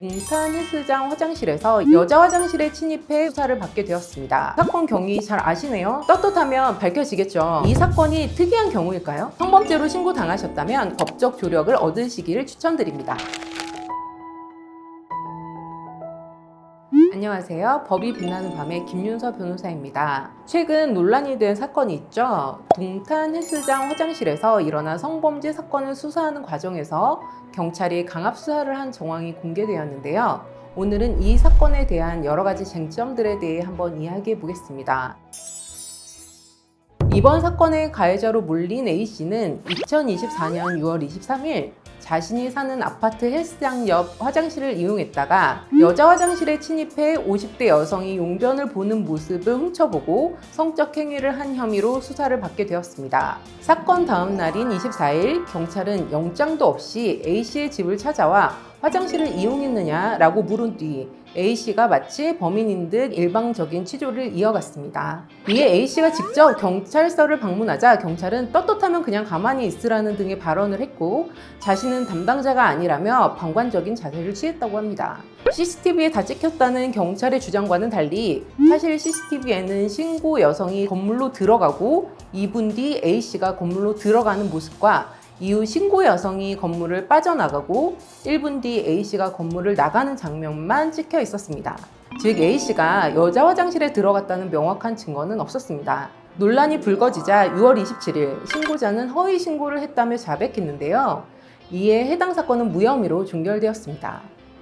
동탄 헬스장 화장실에서 여자 화장실에 침입해 수사를 받게 되었습니다. 사건 경위 잘 아시네요? 떳떳하면 밝혀지겠죠. 이 사건이 특이한 경우일까요? 성범죄로 신고당하셨다면 법적 조력을 얻으시기를 추천드립니다. 안녕하세요. 법이 빛나는 밤의 김윤서 변호사입니다. 최근 논란이 된 사건이 있죠. 동탄 헬스장 화장실에서 일어난 성범죄 사건을 수사하는 과정에서 경찰이 강압 수사를 한 정황이 공개되었는데요. 오늘은 이 사건에 대한 여러 가지 쟁점들에 대해 한번 이야기해 보겠습니다. 이번 사건의 가해자로 몰린 A씨는 2024년 6월 23일 자신이 사는 아파트 헬스장 옆 화장실을 이용했다가 여자 화장실에 침입해 50대 여성이 용변을 보는 모습을 훔쳐보고 성적 행위를 한 혐의로 수사를 받게 되었습니다. 사건 다음 날인 24일 경찰은 영장도 없이 A씨의 집을 찾아와 화장실을 이용했느냐라고 물은 뒤 A씨가 마치 범인인 듯 일방적인 취조를 이어갔습니다. 이에 A씨가 직접 경찰서를 방문하자 경찰은 떳떳하면 그냥 가만히 있으라는 등의 발언을 했고 자신은 담당자가 아니라며 방관적인 자세를 취했다고 합니다. CCTV에 다 찍혔다는 경찰의 주장과는 달리 사실 CCTV에는 신고 여성이 건물로 들어가고 2분 뒤 A씨가 건물로 들어가는 모습과 이후 신고 여성이 건물을 빠져나가고 1분 뒤 A씨가 건물을 나가는 장면만 찍혀 있었습니다. 즉 A씨가 여자 화장실에 들어갔다는 명확한 증거는 없었습니다. 논란이 불거지자 6월 27일 신고자는 허위 신고를 했다며 자백했는데요. 이에 해당 사건은 무혐의로 종결되었습니다.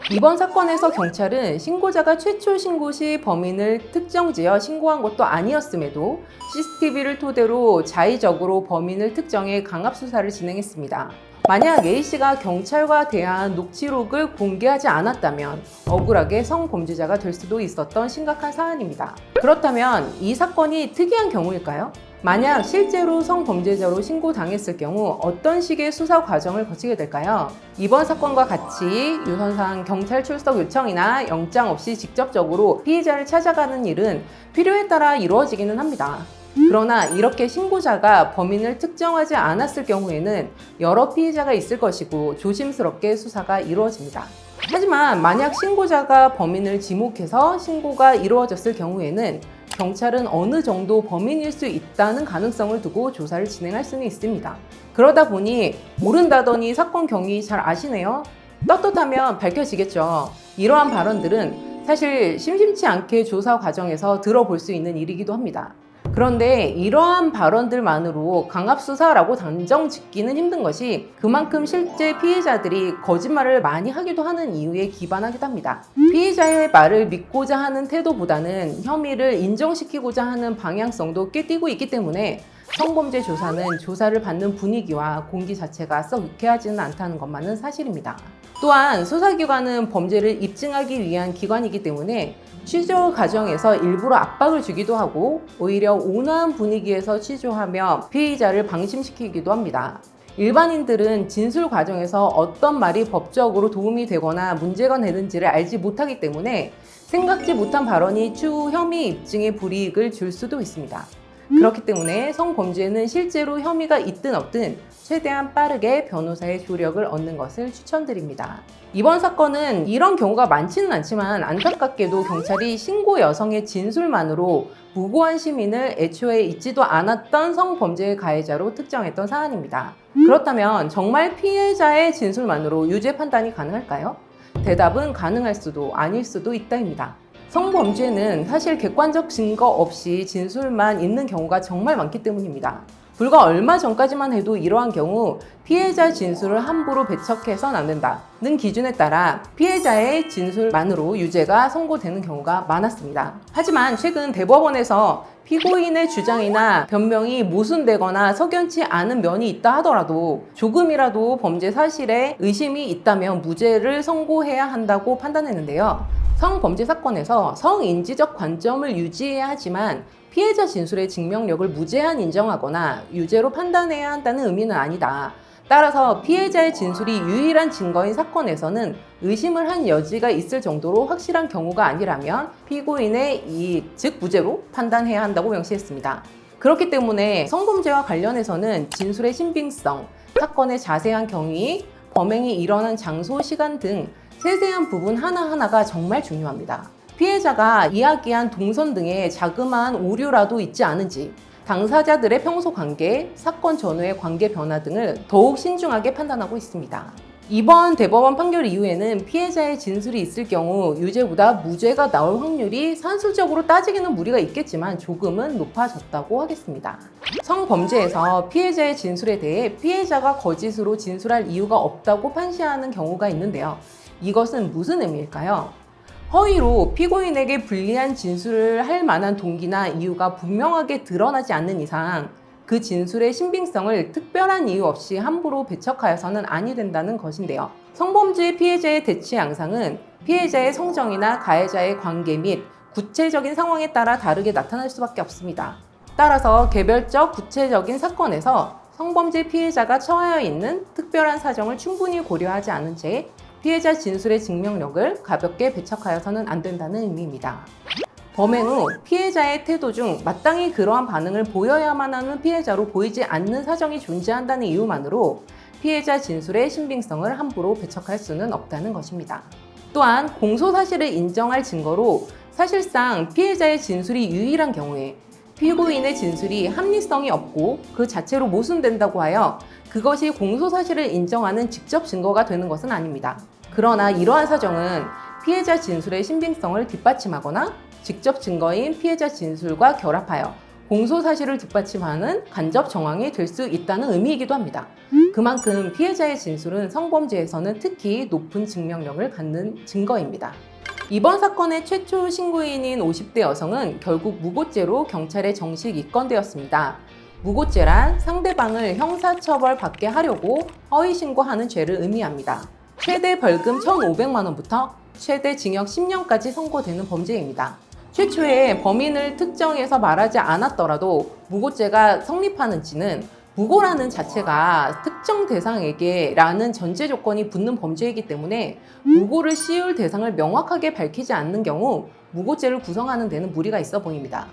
이번 사건에서 경찰은 신고자가 최초 신고 시 범인을 특정지어 신고한 것도 아니었음에도 CCTV를 토대로 자의적으로 범인을 특정해 강압수사를 진행했습니다. 만약 A씨가 경찰과 대한 녹취록을 공개하지 않았다면 억울하게 성범죄자가 될 수도 있었던 심각한 사안입니다. 그렇다면 이 사건이 특이한 경우일까요? 만약 실제로 성범죄자로 신고당했을 경우 어떤 식의 수사 과정을 거치게 될까요? 이번 사건과 같이 유선상 경찰 출석 요청이나 영장 없이 직접적으로 피해자를 찾아가는 일은 필요에 따라 이루어지기는 합니다. 그러나 이렇게 신고자가 범인을 특정하지 않았을 경우에는 여러 피해자가 있을 것이고 조심스럽게 수사가 이루어집니다. 하지만 만약 신고자가 범인을 지목해서 신고가 이루어졌을 경우에는 경찰은 어느 정도 범인일 수 있다는 가능성을 두고 조사를 진행할 수는 있습니다. 그러다 보니 모른다더니 사건 경위 잘 아시네요? 떳떳하면 밝혀지겠죠. 이러한 발언들은 사실 심심치 않게 조사 과정에서 들어볼 수 있는 일이기도 합니다. 그런데 이러한 발언들만으로 강압수사라고 단정 짓기는 힘든 것이 그만큼 실제 피해자들이 거짓말을 많이 하기도 하는 이유에 기반하기도 합니다. 피해자의 말을 믿고자 하는 태도보다는 혐의를 인정시키고자 하는 방향성도 꽤 띄고 있기 때문에 성범죄 조사는 조사를 받는 분위기와 공기 자체가 썩 유쾌하지는 않다는 것만은 사실입니다. 또한 수사기관은 범죄를 입증하기 위한 기관이기 때문에 취조 과정에서 일부러 압박을 주기도 하고 오히려 온화한 분위기에서 취조하며 피의자를 방심시키기도 합니다. 일반인들은 진술 과정에서 어떤 말이 법적으로 도움이 되거나 문제가 되는지를 알지 못하기 때문에 생각지 못한 발언이 추후 혐의 입증에 불이익을 줄 수도 있습니다. 그렇기 때문에 성범죄는 실제로 혐의가 있든 없든 최대한 빠르게 변호사의 조력을 얻는 것을 추천드립니다. 이번 사건은 이런 경우가 많지는 않지만 안타깝게도 경찰이 신고 여성의 진술만으로 무고한 시민을 애초에 있지도 않았던 성범죄의 가해자로 특정했던 사안입니다. 그렇다면 정말 피해자의 진술만으로 유죄 판단이 가능할까요? 대답은 가능할 수도 아닐 수도 있다입니다. 성범죄는 사실 객관적 증거 없이 진술만 있는 경우가 정말 많기 때문입니다. 불과 얼마 전까지만 해도 이러한 경우 피해자 진술을 함부로 배척해서는 안 된다는 기준에 따라 피해자의 진술만으로 유죄가 선고되는 경우가 많았습니다. 하지만 최근 대법원에서 피고인의 주장이나 변명이 모순되거나 석연치 않은 면이 있다 하더라도 조금이라도 범죄 사실에 의심이 있다면 무죄를 선고해야 한다고 판단했는데요. 성범죄 사건에서 성인지적 관점을 유지해야 하지만 피해자 진술의 증명력을 무죄한 인정하거나 유죄로 판단해야 한다는 의미는 아니다. 따라서 피해자의 진술이 유일한 증거인 사건에서는 의심을 한 여지가 있을 정도로 확실한 경우가 아니라면 피고인의 이익, 즉 무죄로 판단해야 한다고 명시했습니다. 그렇기 때문에 성범죄와 관련해서는 진술의 신빙성, 사건의 자세한 경위, 범행이 일어난 장소, 시간 등 세세한 부분 하나하나가 정말 중요합니다. 피해자가 이야기한 동선 등에 자그마한 오류라도 있지 않은지, 당사자들의 평소 관계, 사건 전후의 관계 변화 등을 더욱 신중하게 판단하고 있습니다. 이번 대법원 판결 이후에는 피해자의 진술이 있을 경우 유죄보다 무죄가 나올 확률이 산술적으로 따지기는 무리가 있겠지만 조금은 높아졌다고 하겠습니다. 성범죄에서 피해자의 진술에 대해 피해자가 거짓으로 진술할 이유가 없다고 판시하는 경우가 있는데요. 이것은 무슨 의미일까요? 허위로 피고인에게 불리한 진술을 할 만한 동기나 이유가 분명하게 드러나지 않는 이상 그 진술의 신빙성을 특별한 이유 없이 함부로 배척하여서는 아니 된다는 것인데요. 성범죄 피해자의 대치 양상은 피해자의 성정이나 가해자의 관계 및 구체적인 상황에 따라 다르게 나타날 수밖에 없습니다. 따라서 개별적 구체적인 사건에서 성범죄 피해자가 처하여 있는 특별한 사정을 충분히 고려하지 않은 채 피해자 진술의 증명력을 가볍게 배척하여서는 안 된다는 의미입니다. 범행 후 피해자의 태도 중 마땅히 그러한 반응을 보여야만 하는 피해자로 보이지 않는 사정이 존재한다는 이유만으로 피해자 진술의 신빙성을 함부로 배척할 수는 없다는 것입니다. 또한 공소사실을 인정할 증거로 사실상 피해자의 진술이 유일한 경우에 피고인의 진술이 합리성이 없고 그 자체로 모순된다고 하여 그것이 공소사실을 인정하는 직접 증거가 되는 것은 아닙니다. 그러나 이러한 사정은 피해자 진술의 신빙성을 뒷받침하거나 직접 증거인 피해자 진술과 결합하여 공소사실을 뒷받침하는 간접 정황이 될 수 있다는 의미이기도 합니다. 그만큼 피해자의 진술은 성범죄에서는 특히 높은 증명력을 갖는 증거입니다. 이번 사건의 최초 신고인인 50대 여성은 결국 무고죄로 경찰에 정식 입건되었습니다. 무고죄란 상대방을 형사처벌 받게 하려고 허위신고하는 죄를 의미합니다. 최대 벌금 1,500만 원부터 최대 징역 10년까지 선고되는 범죄입니다. 최초에 범인을 특정해서 말하지 않았더라도 무고죄가 성립하는지는 무고라는 자체가 특정 대상에게 라는 전제 조건이 붙는 범죄이기 때문에 무고를 씌울 대상을 명확하게 밝히지 않는 경우 무고죄를 구성하는 데는 무리가 있어 보입니다.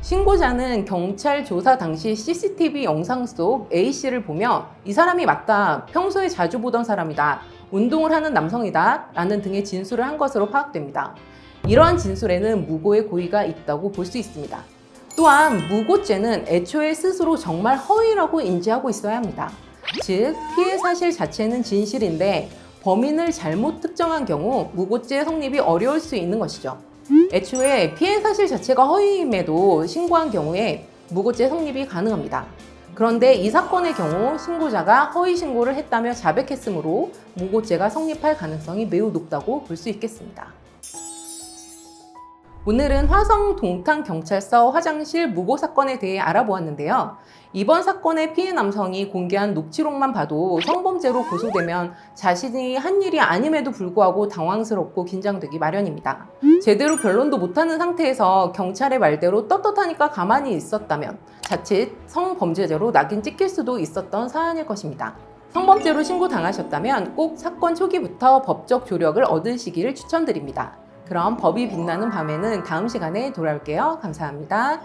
신고자는 경찰 조사 당시 CCTV 영상 속 A씨를 보며 이 사람이 맞다, 평소에 자주 보던 사람이다, 운동을 하는 남성이다 라는 등의 진술을 한 것으로 파악됩니다. 이러한 진술에는 무고의 고의가 있다고 볼 수 있습니다. 또한 무고죄는 애초에 스스로 정말 허위라고 인지하고 있어야 합니다. 즉, 피해 사실 자체는 진실인데 범인을 잘못 특정한 경우 무고죄 성립이 어려울 수 있는 것이죠. 애초에 피해 사실 자체가 허위임에도 신고한 경우에 무고죄 성립이 가능합니다. 그런데 이 사건의 경우 신고자가 허위 신고를 했다며 자백했으므로 무고죄가 성립할 가능성이 매우 높다고 볼 수 있겠습니다. 오늘은 화성 동탄경찰서 화장실 무고 사건에 대해 알아보았는데요. 이번 사건의 피해 남성이 공개한 녹취록만 봐도 성범죄로 고소되면 자신이 한 일이 아님에도 불구하고 당황스럽고 긴장되기 마련입니다. 제대로 변론도 못하는 상태에서 경찰의 말대로 떳떳하니까 가만히 있었다면 자칫 성범죄죄로 낙인 찍힐 수도 있었던 사안일 것입니다. 성범죄로 신고당하셨다면 꼭 사건 초기부터 법적 조력을 얻으시기를 추천드립니다. 그럼 법이 빛나는 밤에는 다음 시간에 돌아올게요. 감사합니다.